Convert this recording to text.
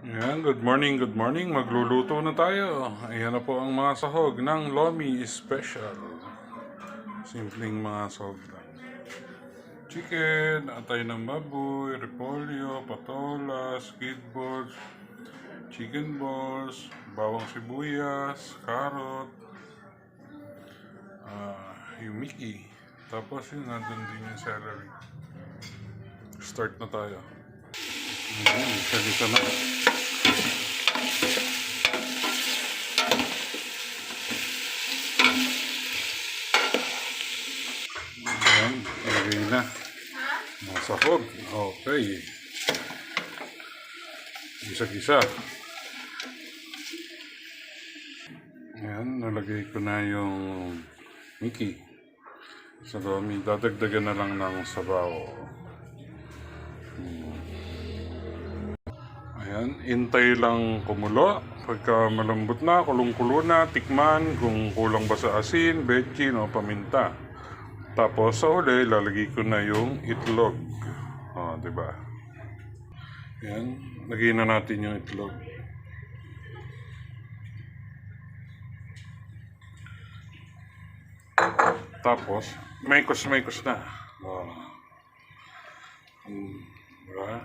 Ayan, good morning, good morning. Magluluto na tayo. Ayan na po ang mga sahog ng Lomi Special. Simpleng mga sahog lang. Chicken, atay ng baboy, repolyo, patola, squid balls, chicken balls, bawang sibuyas, carrot, yung Mickey. Tapos yun, nandun din yung celery. Start na tayo. Ayan, isa-isa na. Ayan, ilagay na. Masahog. Okay. Gisa-gisa. Ayan, nalagay ko na yung Mickey sa Lomi. Dadagdagan na lang ng sabaw. Ayan, intay lang kumulo. Pagka malambot na, kulong-kulo na, tikman kung kulang ba sa asin, betchin o paminta. Tapos sa huli, lalagay ko na yung itlog. O, diba? Ayan, lagay na natin yung itlog. Tapos, maykos na. O. Diba?